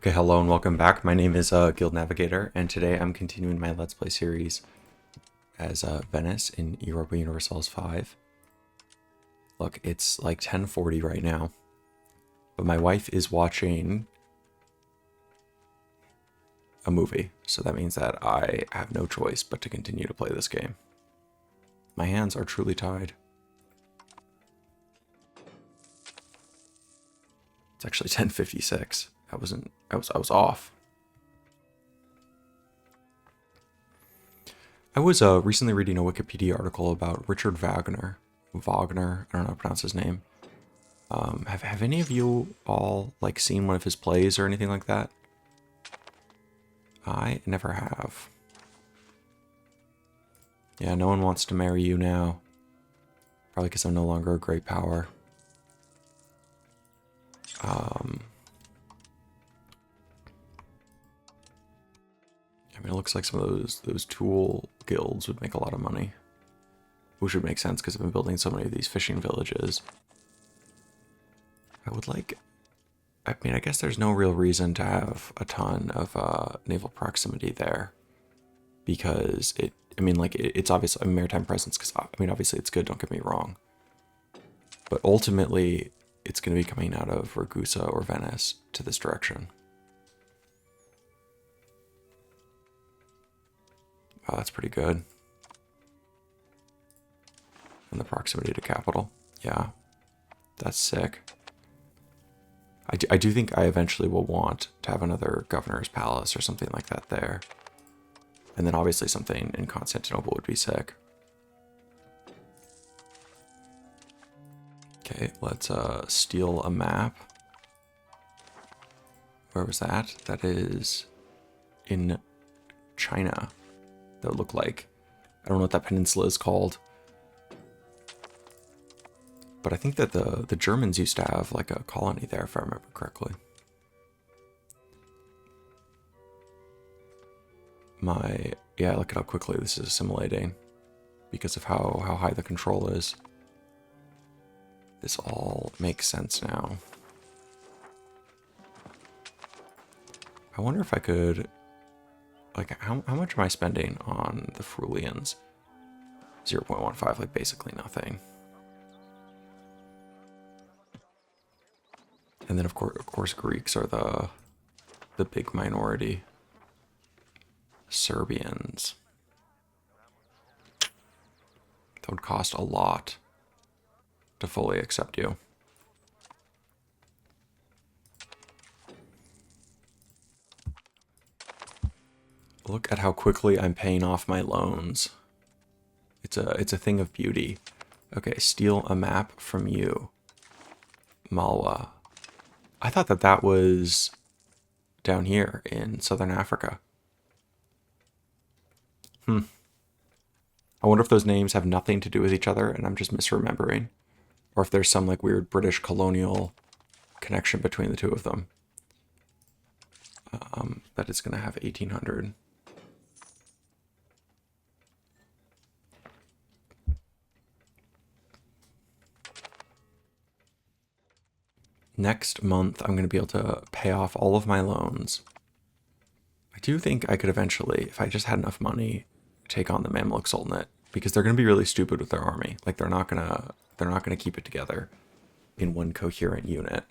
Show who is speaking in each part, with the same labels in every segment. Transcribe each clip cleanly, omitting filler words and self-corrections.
Speaker 1: Okay, hello and welcome back. My name is Guild Navigator, and today I'm continuing my Let's Play series as Venice in Europa Universalis 5. Look, it's like 10:40 right now, but my wife is watching a movie, so that means that I have no choice but to continue to play this game. My hands are truly tied. It's actually 10:56. I was off. I was recently reading a Wikipedia article about Richard Wagner. Wagner, I don't know how to pronounce his name. Have any of you all like seen one of his plays or anything like that? I never have. Yeah, no one wants to marry you now. Probably because I'm no longer a great power. I mean, it looks like some of those tool guilds would make a lot of money. Which would make sense because I've been building so many of these fishing villages. I would like... I mean, I guess there's no real reason to have a ton of naval proximity there. Because it's obviously a maritime presence. Because, I mean, obviously it's good, don't get me wrong. But ultimately, it's going to be coming out of Ragusa or Venice to this direction. Wow, that's pretty good. And the proximity to capital. Yeah, that's sick. I do think I eventually will want to have another governor's palace or something like that there. And then obviously something in Constantinople would be sick. Okay, let's steal a map. Where was that? That is in China. That would look like. I don't know what that peninsula is called. But I think that the Germans used to have like a colony there, if I remember correctly. Yeah, look at how quickly this is assimilating because of how high the control is. This all makes sense now. I wonder if I could, like, how much am I spending on the Frulians? 0.15, like basically nothing. And then of course Greeks are the big minority. Serbians. That would cost a lot to fully accept you. Look at how quickly I'm paying off my loans. It's a thing of beauty. Okay, steal a map from you. Malwa. I thought that was down here in southern Africa. I wonder if those names have nothing to do with each other and I'm just misremembering. Or if there's some like weird British colonial connection between the two of them. That is going to have 1800. Next month, I'm going to be able to pay off all of my loans. I do think I could eventually, if I just had enough money, take on the Mamluk Sultanate because they're going to be really stupid with their army. Like they're not gonna keep it together in one coherent unit.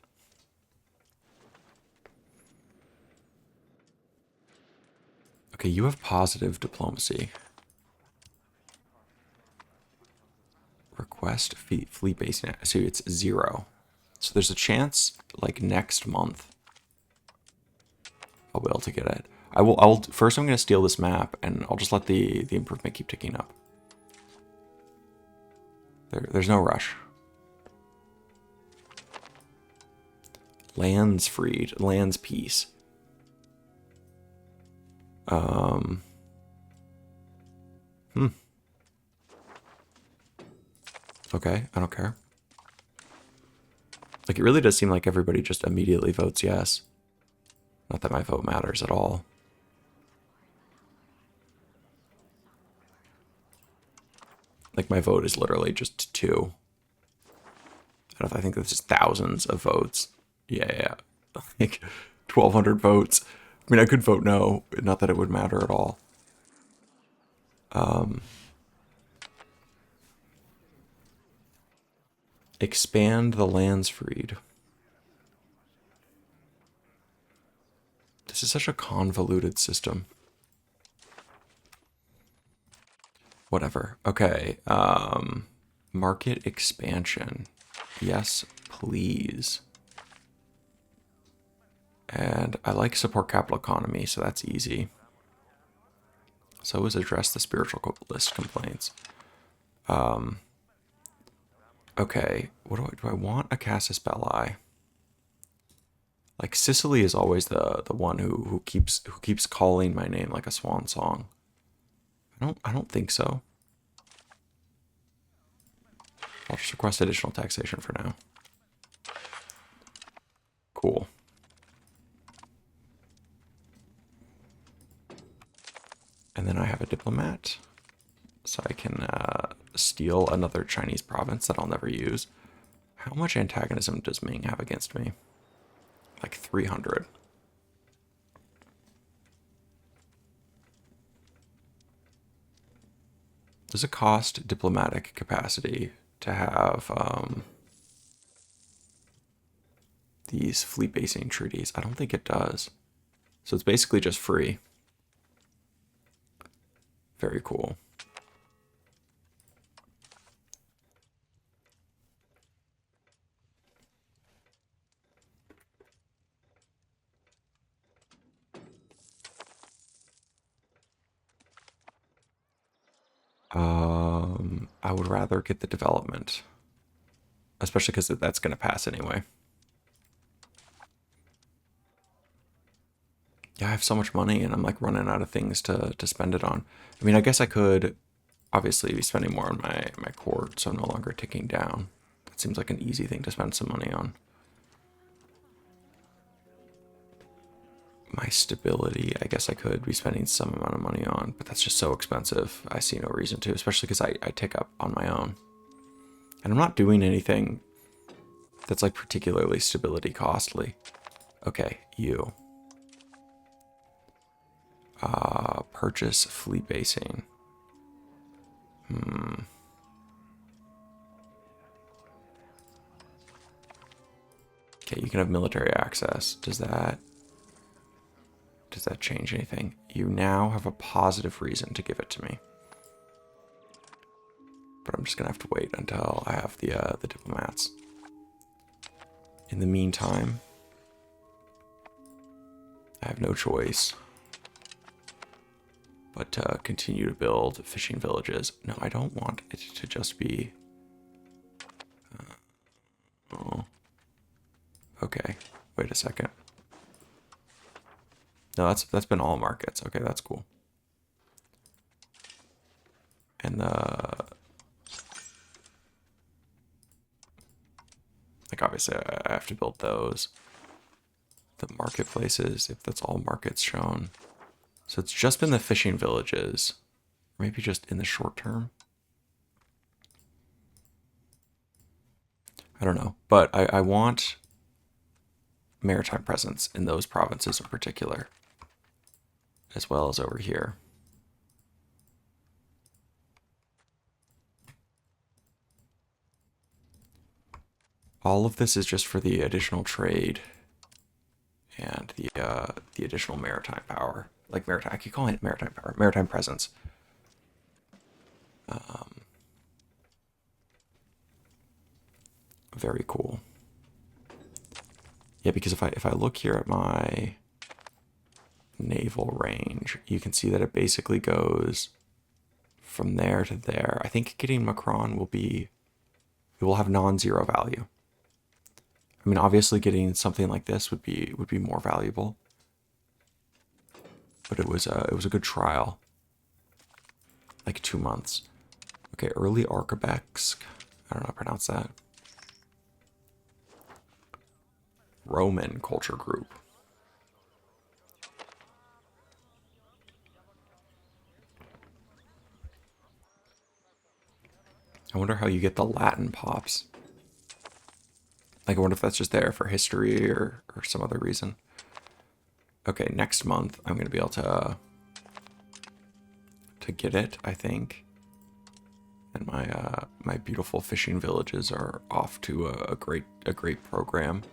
Speaker 1: Okay, you have positive diplomacy. Request fleet base. So it's 0. So there's a chance, like next month, I'll be able to get it. First I'm going to steal this map, and I'll just let the improvement keep ticking up. There's no rush. Lands freed. Lands peace. Okay, I don't care. Like, it really does seem like everybody just immediately votes yes. Not that my vote matters at all. Like, my vote is literally just 2. I think that's just thousands of votes. Yeah. Like, 1,200 votes. I mean, I could vote no, not that it would matter at all. Expand the lands freed. This is such a convoluted system. Whatever. Okay. Market expansion. Yes, please. And I like support capital economy, so that's easy. So is address the spiritual list complaints. Okay, what do I want a Casus Belli? Like Sicily is always the one who keeps calling my name like a swan song. I don't think so. I'll just request additional taxation for now. Cool. And then I have a diplomat. So I can steal another Chinese province that I'll never use. How much antagonism does Ming have against me? Like 300. Does it cost diplomatic capacity to have these fleet basing treaties? I don't think it does. So it's basically just free. Very cool. I would rather get the development, especially because that's going to pass anyway. Yeah, I have so much money and I'm like running out of things to spend it on. I mean, I guess I could obviously be spending more on my court, so I'm no longer ticking down. That seems like an easy thing to spend some money on. My stability, I guess I could be spending some amount of money on, but that's just so expensive. I see no reason to, especially because I tick up on my own. And I'm not doing anything that's like particularly stability costly. Okay, you. Purchase fleet basing. Okay, you can have military access. Does that change anything? You now have a positive reason to give it to me. But I'm just gonna have to wait until I have the diplomats. In the meantime, I have no choice but to continue to build fishing villages. No, I don't want it to just be... oh. Okay, wait a second. No, that's been all markets. Okay, that's cool. And like obviously I have to build those. The marketplaces, if that's all markets shown. So it's just been the fishing villages. Maybe just in the short term. I don't know. But I want maritime presence in those provinces in particular, as well as over here. All of this is just for the additional trade and the additional maritime power. Like maritime, I keep calling it maritime power, maritime presence. Very cool. Yeah, because if I look here at my naval range, you can see that it basically goes from there to there. I think getting Macron it will have non-zero value. I mean, obviously getting something like this would be more valuable. But it was a good trial. Like 2 months. Okay, early Archabex. I don't know how to pronounce that. Roman culture group. I wonder how you get the Latin pops. Like, I wonder if that's just there for history or some other reason. Okay, next month I'm gonna be able to get it, I think. And my beautiful fishing villages are off to a great program.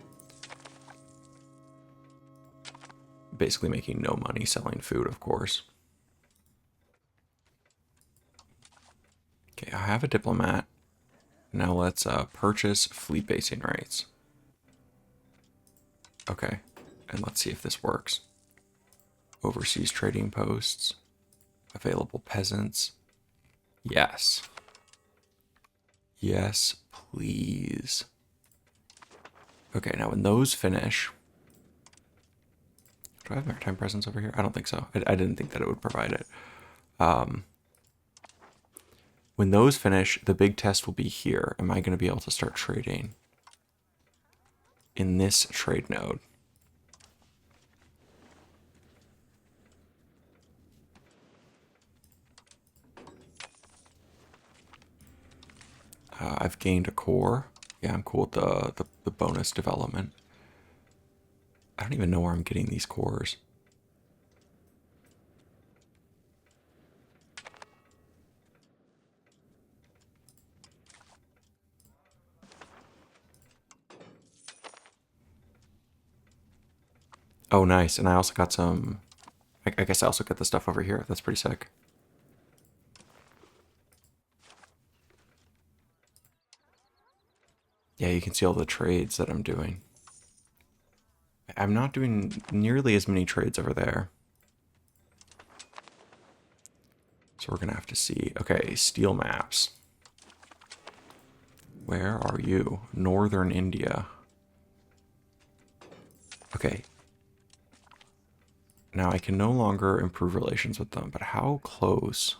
Speaker 1: Basically making no money selling food, of course. Okay, I have a diplomat. Now let's purchase fleet basing rights. Okay, and let's see if this works. Overseas trading posts. Available peasants. Yes. Yes, please. Okay, now when those finish... Do I have maritime presence over here? I don't think so. I didn't think that it would provide it. When those finish, the big test will be here. Am I going to be able to start trading in this trade node? I've gained a core. Yeah, I'm cool with the bonus development. I don't even know where I'm getting these cores. Oh, nice. And I also got some... I guess I also get the stuff over here. That's pretty sick. Yeah, you can see all the trades that I'm doing. I'm not doing nearly as many trades over there. So we're going to have to see. Okay, steel maps. Where are you? Northern India. Okay. Now I can no longer improve relations with them, but how close?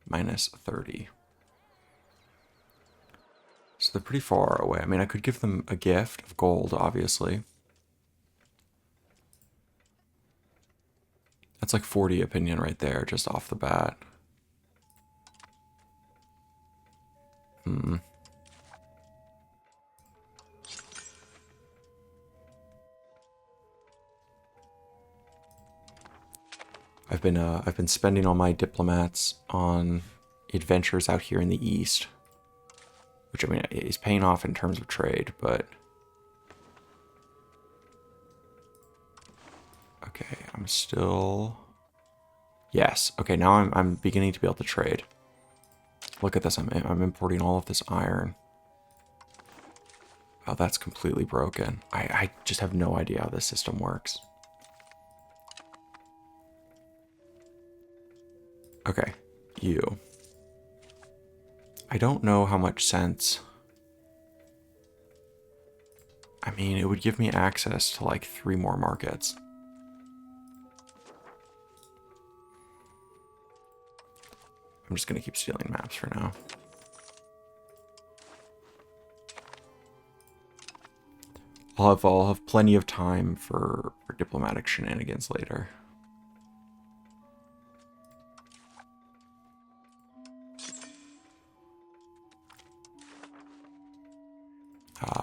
Speaker 1: Minus 30. So they're pretty far away. I mean, I could give them a gift of gold, obviously. That's like 40 opinion right there, just off the bat. I've been spending all my diplomats on adventures out here in the east, which I mean is paying off in terms of trade, but okay, I'm still yes. Okay, now I'm beginning to be able to trade. Look at this. I'm importing all of this iron. Oh, that's completely broken. I just have no idea how this system works. Okay, you. I don't know how much sense. I mean, it would give me access to like 3 more markets. I'm just gonna keep stealing maps for now. I'll have plenty of time for diplomatic shenanigans later.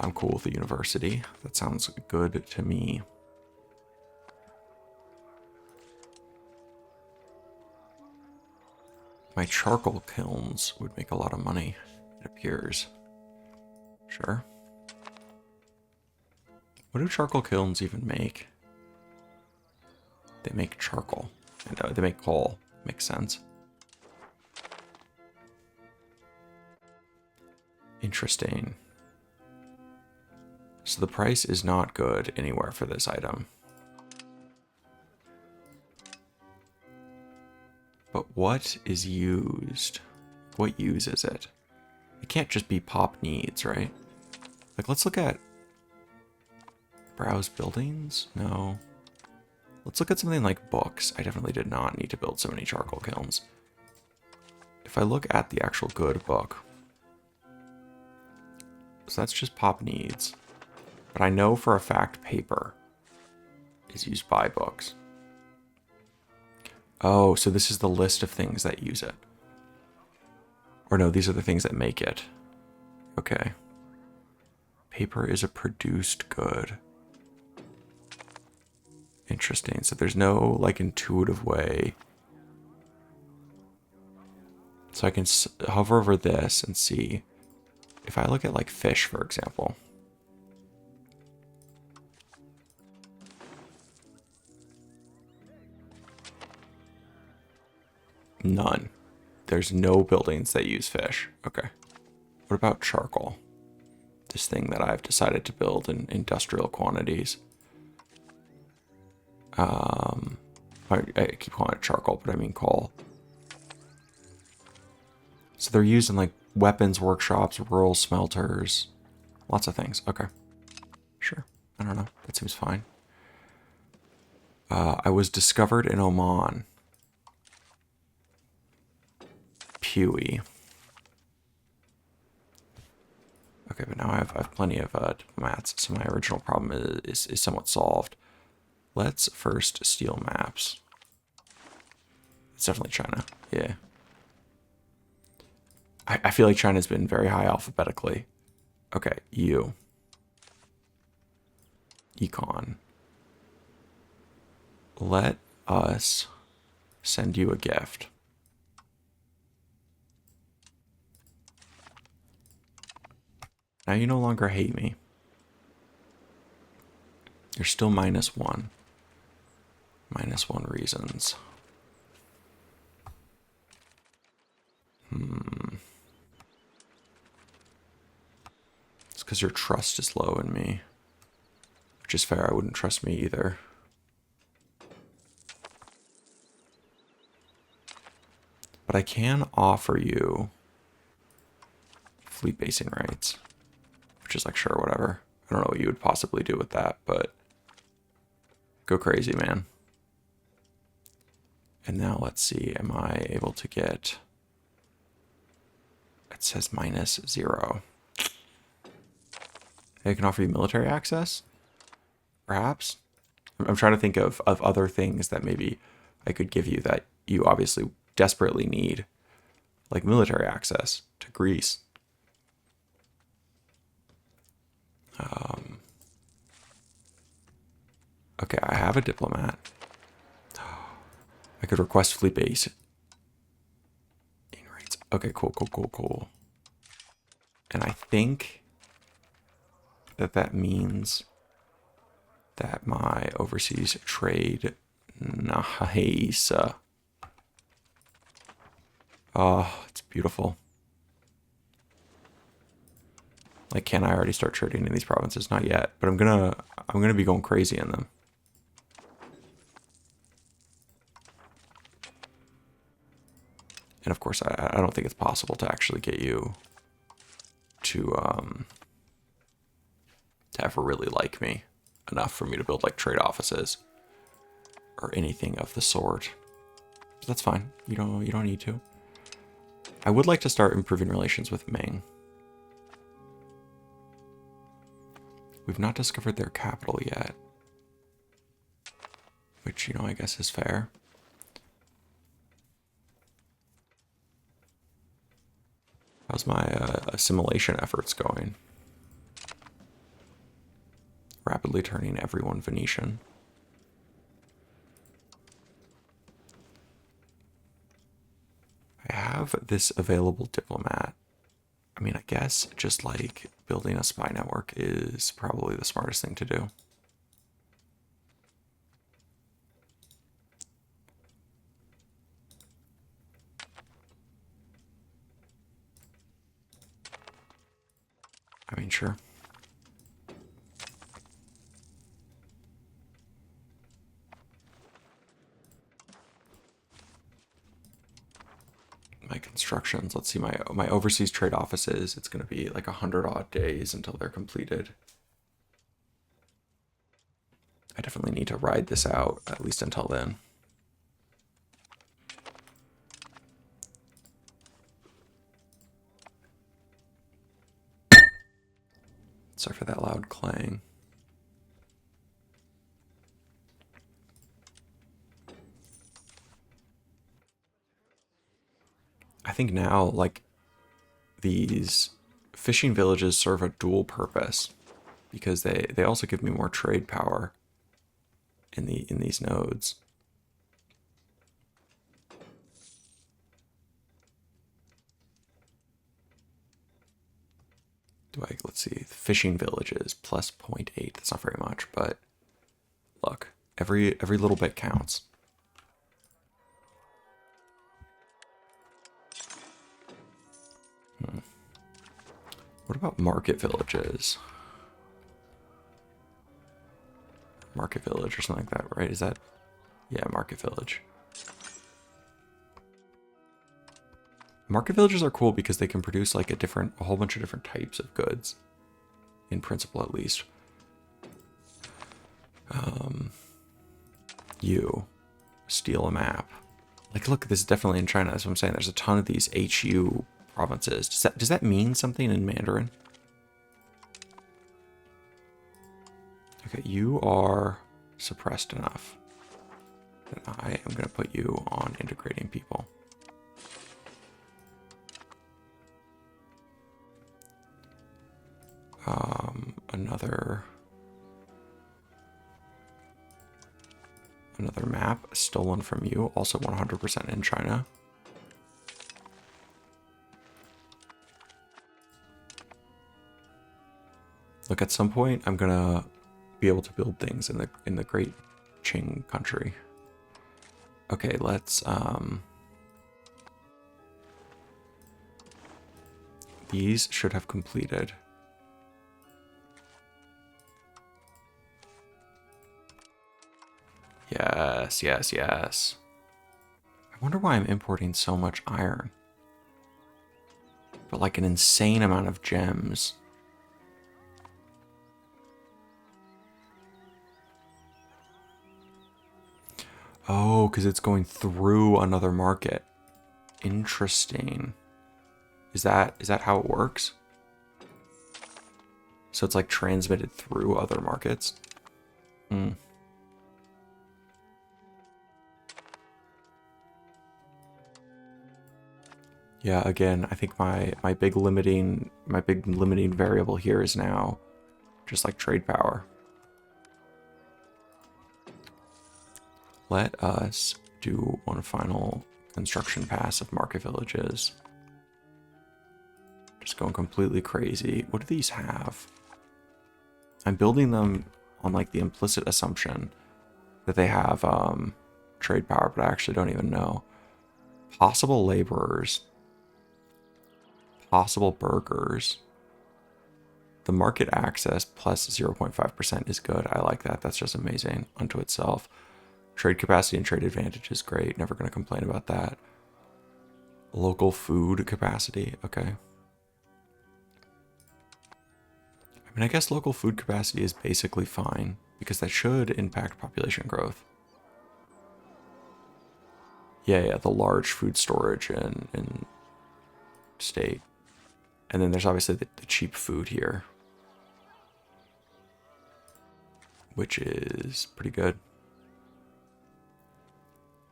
Speaker 1: I'm cool with the university. That sounds good to me. My charcoal kilns would make a lot of money, it appears. Sure. What do charcoal kilns even make? They make charcoal. And they make coal. Makes sense. Interesting. So the price is not good anywhere for this item. But what is used? What uses it? It can't just be pop needs, right? Like, let's look at... Browse buildings? No. Let's look at something like books. I definitely did not need to build so many charcoal kilns. If I look at the actual good book... So that's just pop needs. But I know for a fact paper is used by books. Oh, so this is the list of things that use it. Or no, these are the things that make it. Okay. Paper is a produced good. Interesting. So there's no like intuitive way. So I can hover over this and see if I look at like fish, for example. None. There's no buildings that use fish. Okay. What about charcoal? This thing that I've decided to build in industrial quantities. I keep calling it charcoal, but I mean coal. So they're used in like weapons workshops, rural smelters, lots of things. Okay. Sure. I don't know. That seems fine. I was discovered in Oman. Pewee. Okay, but now I have plenty of diplomats, so my original problem is somewhat solved. Let's first steal maps. It's definitely China. Yeah. I feel like China's been very high alphabetically. Okay, you. Econ. Let us send you a gift. Now you no longer hate me. You're still -1. -1 reasons. It's because your trust is low in me. Which is fair, I wouldn't trust me either. But I can offer you fleet basing rights. Which is like, sure, whatever. I don't know what you would possibly do with that, but go crazy, man. And now let's see, am I able to get... It says -0. I can offer you military access? Perhaps? I'm trying to think of other things that maybe I could give you that you obviously desperately need. Like military access to Greece. Okay, I have a diplomat. I could request fleet base. Okay, cool. And I think that means that my overseas trade, nice. Oh, it's beautiful. Like, can I already start trading in these provinces? Not yet, but I'm gonna be going crazy in them. And of course, I don't think it's possible to actually get you to ever really like me enough for me to build like trade offices or anything of the sort. But that's fine. You don't need to. I would like to start improving relations with Ming. We've not discovered their capital yet, which, I guess is fair. How's my assimilation efforts going? Rapidly turning everyone Venetian. I have this available diplomat. I mean, I guess just like building a spy network is probably the smartest thing to do. I mean, sure. My constructions, let's see, my overseas trade offices, it's going to be like 100 odd days until they're completed. I definitely need to ride this out, at least until then. Sorry for that loud clang. I think now, like, these fishing villages serve a dual purpose. because they also give me more trade power in these nodes. Let's see, fishing villages plus 0.8. That's not very much, but look, every little bit counts. What about market villages? Market village or something like that, right? Is that? Yeah, market village. Market villages are cool because they can produce like a whole bunch of different types of goods. In principle, at least. You steal a map. Like, look, this is definitely in China. That's what I'm saying. There's a ton of these HU provinces. Does that mean something in Mandarin? Okay, you are suppressed enough that I am going to put you on integrating people. Another map stolen from you, also 100% in China. Look, at some point, I'm gonna be able to build things in the Great Qing country. Okay, let's these should have completed. Yes, yes, yes. I wonder why I'm importing so much iron. But like an insane amount of gems. Oh, because it's going through another market. Interesting. Is that how it works? So it's like transmitted through other markets? Hmm. Yeah, again, I think my big limiting variable here is now just like trade power. Let us do one final construction pass of market villages. Just going completely crazy. What do these have? I'm building them on like the implicit assumption that they have trade power, but I actually don't even know. Possible laborers. Possible burgers. The market access plus 0.5% is good. I like that. That's just amazing unto itself. Trade capacity and trade advantage is great. Never going to complain about that. Local food capacity. Okay. I mean, I guess local food capacity is basically fine because that should impact population growth. Yeah, the large food storage in state. And then there's obviously the cheap food here, which is pretty good.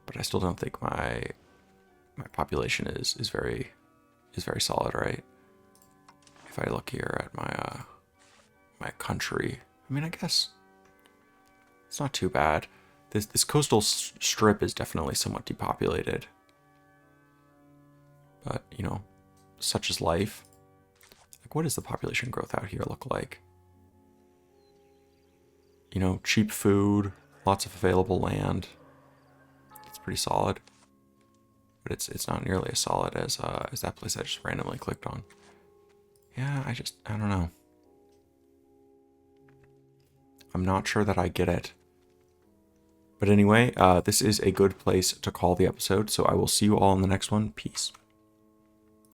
Speaker 1: But I still don't think my population is very solid, right? If I look here at my country, I mean, I guess it's not too bad. This coastal strip is definitely somewhat depopulated, but you know, such is life. Like, what does the population growth out here look like? You know, cheap food, lots of available land. It's pretty solid, but it's not nearly as solid as that place I just randomly clicked on. Yeah, I don't know. I'm not sure that I get it. But anyway, this is a good place to call the episode, so I will see you all in the next one. Peace.